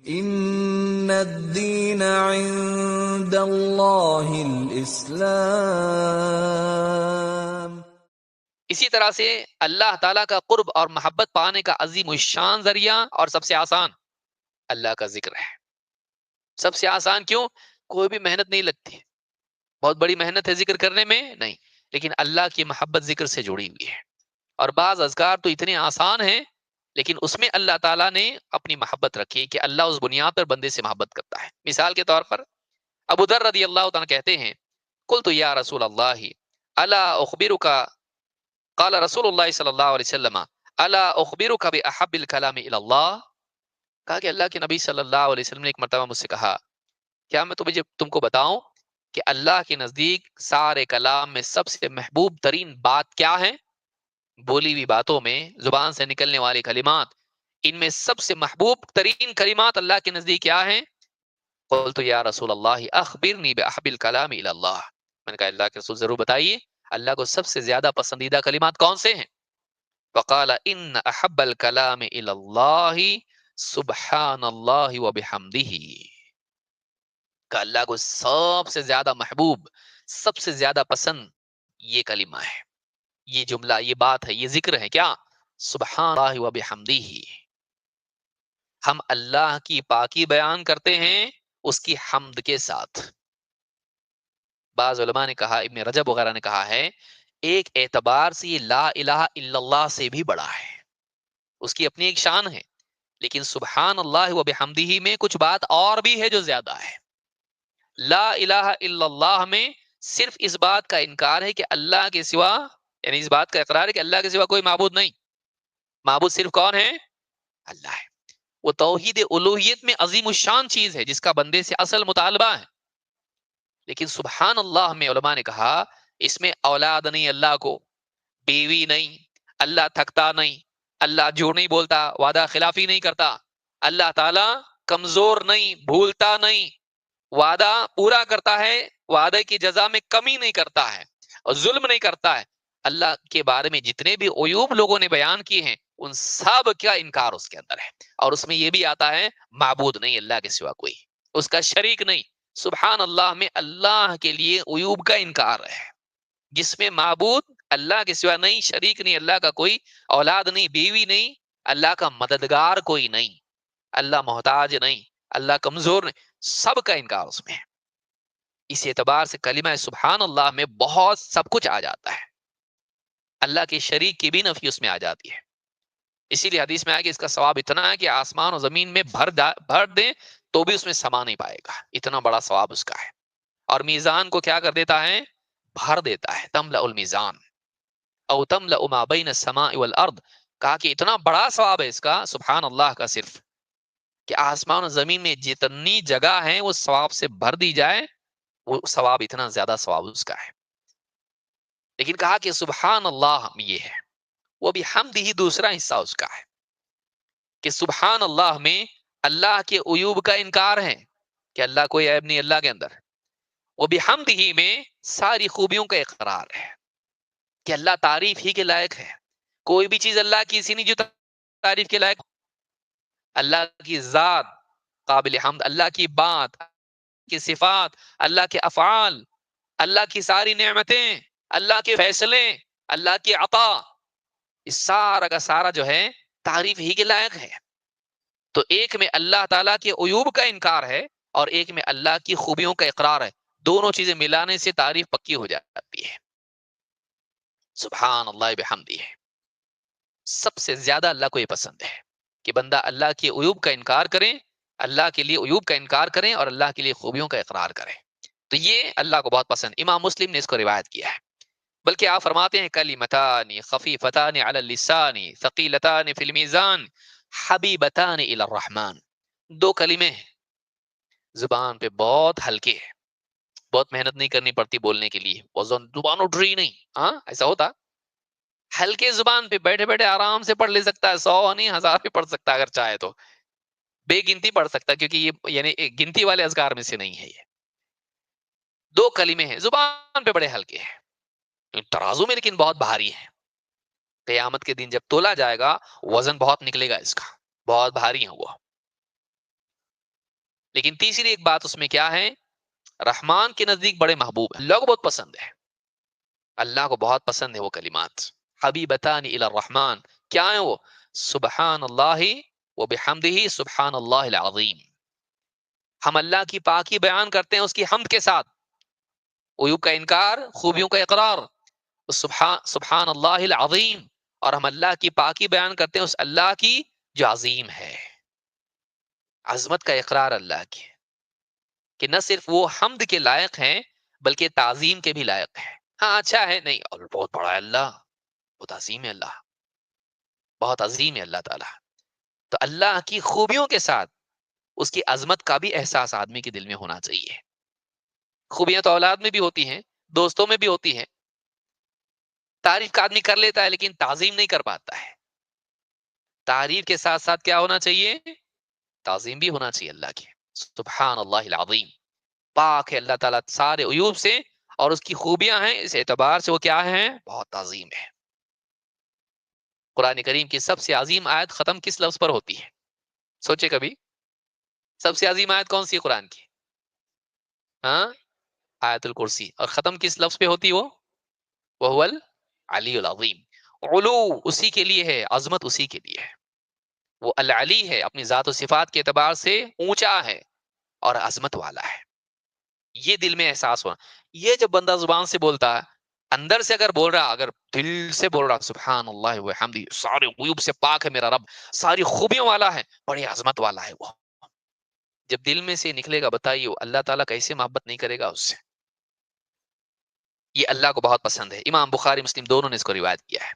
ان الدین عند اللہ الاسلام۔ اسی طرح سے اللہ تعالیٰ کا قرب اور محبت پانے کا عظیم الشان ذریعہ اور سب سے آسان اللہ کا ذکر ہے۔ سب سے آسان کیوں؟ کوئی بھی محنت نہیں لگتی، بہت بڑی محنت ہے ذکر کرنے میں نہیں، لیکن اللہ کی محبت ذکر سے جڑی ہوئی ہے۔ اور بعض اذکار تو اتنے آسان ہیں لیکن اس میں اللہ تعالیٰ نے اپنی محبت رکھی کہ اللہ اس بنیاد پر بندے سے محبت کرتا ہے۔ مثال کے طور پر ابو ذر رضی اللہ تعالیٰ کہتے ہیں قلت یا رسول اللہ الا اخبرک، قال رسول اللہ صلی اللہ علیہ وسلم الا اخبرک باحب الکلام الی اللہ، کہا کہ اللہ کے نبی صلی اللہ علیہ وسلم نے ایک مرتبہ مجھ سے کہا کیا میں تم کو بتاؤں کہ اللہ کے نزدیک سارے کلام میں سب سے محبوب ترین بات کیا ہے؟ بولی ہوئی باتوں میں زبان سے نکلنے والے کلمات، ان میں سب سے محبوب ترین کلمات اللہ کے نزدیک کیا ہیں؟ قلت یا رسول اللہ اخبرنی باحب الکلام الی اللہ، میں نے کہا اللہ کے رسول ضرور بتائیے اللہ کو سب سے زیادہ پسندیدہ کلمات کون سے ہیں؟ وقال ان احب الکلام الی اللہ سبحان اللہ وبحمدہ، کہ اللہ کو سب سے زیادہ محبوب، سب سے زیادہ پسند یہ کلمہ ہے، یہ جملہ، یہ بات ہے، یہ ذکر ہے کیا؟ سبحان اللہ وبحمدہ۔ ہم اللہ کی پاکی بیان کرتے ہیں اس کی حمد کے ساتھ۔ بعض علماء نے کہا، ابن رجب وغیرہ نے کہا ہے ایک اعتبار سے یہ لا الہ الا اللہ سے بھی بڑا ہے، اس کی اپنی ایک شان ہے، لیکن سبحان اللہ وبحمدہ میں کچھ بات اور بھی ہے جو زیادہ ہے۔ لا الہ الا اللہ میں صرف اس بات کا انکار ہے کہ اللہ کے سوا، یعنی اس بات کا اقرار ہے کہ اللہ کے سوا کوئی معبود نہیں، معبود صرف کون ہے؟ اللہ ہے۔ وہ توحید الوہیت میں عظیم الشان چیز ہے جس کا بندے سے اصل مطالبہ ہے، لیکن سبحان اللہ میں علماء نے کہا اس میں اولاد نہیں اللہ کو، بیوی نہیں، اللہ تھکتا نہیں، اللہ جھوٹ نہیں بولتا، وعدہ خلافی نہیں کرتا، اللہ تعالی کمزور نہیں، بھولتا نہیں، وعدہ پورا کرتا ہے، وعدے کی جزا میں کمی نہیں کرتا ہے اور ظلم نہیں کرتا ہے۔ اللہ کے بارے میں جتنے بھی عیوب لوگوں نے بیان کیے ہیں ان سب کا انکار اس کے اندر ہے، اور اس میں یہ بھی آتا ہے معبود نہیں اللہ کے سوا کوئی، اس کا شریک نہیں۔ سبحان اللہ میں اللہ کے لیے عیوب کا انکار ہے، جس میں معبود اللہ کے سوا نہیں، شریک نہیں اللہ کا کوئی، اولاد نہیں، بیوی نہیں، اللہ کا مددگار کوئی نہیں، اللہ محتاج نہیں، اللہ کمزور نہیں، سب کا انکار اس میں ہے۔ اس اعتبار سے کلمہ سبحان اللہ میں بہت سب کچھ آ جاتا ہے، اللہ کے شریک کی بھی نفی اس میں آ جاتی ہے۔ اسی لیے حدیث میں آیا کہ اس کا ثواب اتنا ہے کہ آسمان اور زمین میں بھر دیں تو بھی اس میں سما نہیں پائے گا، اتنا بڑا ثواب اس کا ہے۔ اور میزان کو کیا کر دیتا ہے؟ بھر دیتا ہے، تملأ المیزان او تملأ ما بین السماء والارض، کہا کہ اتنا بڑا ثواب ہے اس کا سبحان اللہ کا، صرف کہ آسمان اور زمین میں جتنی جگہ ہے وہ ثواب سے بھر دی جائے، وہ ثواب اتنا زیادہ ثواب اس کا ہے۔ لیکن کہا کہ سبحان اللہ یہ ہے، وہ بھی حمد ہی دوسرا حصہ اس کا ہے کہ سبحان اللہ میں اللہ کے عیوب کا انکار ہے کہ اللہ کوئی عیب نہیں اللہ کے اندر، وہ بھی حمد ہی میں ساری خوبیوں کا اقرار ہے کہ اللہ تعریف ہی کے لائق ہے، کوئی بھی چیز اللہ کی ایسی نہیں جو تعریف کے لائق، اللہ کی ذات قابل حمد، اللہ کی بات، کی صفات، اللہ کے افعال، اللہ کی ساری نعمتیں، اللہ کے فیصلے، اللہ کی عطا، اس سارا کا سارا جو ہے تعریف ہی کے لائق ہے۔ تو ایک میں اللہ تعالیٰ کے عیوب کا انکار ہے اور ایک میں اللہ کی خوبیوں کا اقرار ہے، دونوں چیزیں ملانے سے تعریف پکی ہو جاتی ہے۔ سبحان اللہ بحمدہ، سب سے زیادہ اللہ کو یہ پسند ہے کہ بندہ اللہ کے عیوب کا انکار کرے، اللہ کے لیے عیوب کا انکار کریں اور اللہ کے لیے خوبیوں کا اقرار کریں، تو یہ اللہ کو بہت پسند۔ امام مسلم نے اس کو روایت کیا ہے، بلکہ آپ فرماتے ہیں کلمتان خفیفتان علی اللسان ثقیلتان فی المیزان حبیبتان الی الرحمن، دو کلمے ہیں زبان پہ بہت ہلکے ہیں، بہت محنت نہیں کرنی پڑتی بولنے کے لیے، زبان اٹھ رہی نہیں، ہاں ایسا ہوتا، ہلکے زبان پہ بیٹھے بیٹھے آرام سے پڑھ لے سکتا ہے، 100 نہیں 1000 بھی پڑھ سکتا ہے اگر چاہے تو، بے گنتی پڑھ سکتا ہے، کیونکہ یہ یعنی گنتی والے اذکار میں سے نہیں ہے۔ یہ دو کلمے ہیں زبان پہ بڑے ہلکے ہیں، ترازو میں لیکن بہت بھاری ہے، قیامت کے دن جب تولا جائے گا وزن بہت نکلے گا اس کا، بہت بھاری ہے وہ۔ لیکن تیسری ایک بات اس میں کیا ہے، رحمان کے نزدیک بڑے محبوب ہیں، اللہ کو بہت پسند ہے، اللہ کو بہت پسند ہے وہ کلمات، حبیبتان الی الرحمن، کیا ہیں وہ؟ سبحان اللہ و بحمدہ سبحان اللہ العظیم، ہم اللہ کی پاکی بیان کرتے ہیں اس کی حمد کے ساتھ، عیوب کا انکار، خوبیوں کا اقرار، سبحان اللہ العظیم، اور ہم اللہ کی پاکی بیان کرتے ہیں اس اللہ کی جو عظیم ہے، عظمت کا اقرار اللہ کی، کہ نہ صرف وہ حمد کے لائق ہیں بلکہ تعظیم کے بھی لائق ہیں۔ ہاں اچھا ہے، نہیں اور بہت بڑا ہے اللہ، بہت عظیم ہے اللہ، بہت عظیم ہے اللہ تعالیٰ، تو اللہ کی خوبیوں کے ساتھ اس کی عظمت کا بھی احساس آدمی کے دل میں ہونا چاہیے۔ خوبیاں تو اولاد میں بھی ہوتی ہیں، دوستوں میں بھی ہوتی ہیں، تعریف کا آدمی کر لیتا ہے لیکن تعظیم نہیں کر پاتا ہے، تعریف کے ساتھ ساتھ کیا ہونا چاہیے؟ تعظیم بھی ہونا چاہیے اللہ کی، سبحان اللہ العظیم، پاک ہے اللہ تعالیٰ سارے عیوب سے، اور اس کی خوبیاں ہیں اس اعتبار سے وہ کیا ہیں؟ بہت عظیم ہے۔ قرآن کریم کی سب سے عظیم آیت ختم کس لفظ پر ہوتی ہے؟ سوچے کبھی، سب سے عظیم آیت کون سی ہے قرآن کی؟ ہاں، آیت الکرسی، اور ختم کس لفظ پہ ہوتی وہ؟ وہو العلی العظیم، علو اسی کے لیے ہے، عظمت اسی کے لیے ہے، وہ العلی ہے، اپنی ذات و صفات کے اعتبار سے اونچا ہے اور عظمت والا ہے، یہ دل میں احساس ہونا۔ یہ جب بندہ زبان سے بولتا ہے، اندر سے اگر بول رہا، اگر دل سے بول رہا سبحان اللہ وحمدہ، سارے غیوب سے پاک ہے میرا رب، ساری خوبیوں والا ہے، بڑی عظمت والا ہے وہ، جب دل میں سے نکلے گا بتائیے وہ اللہ تعالیٰ کیسے محبت نہیں کرے گا اس سے؟ یہ اللہ کو بہت پسند ہے، امام بخاری مسلم دونوں نے اس کو روایت کیا ہے۔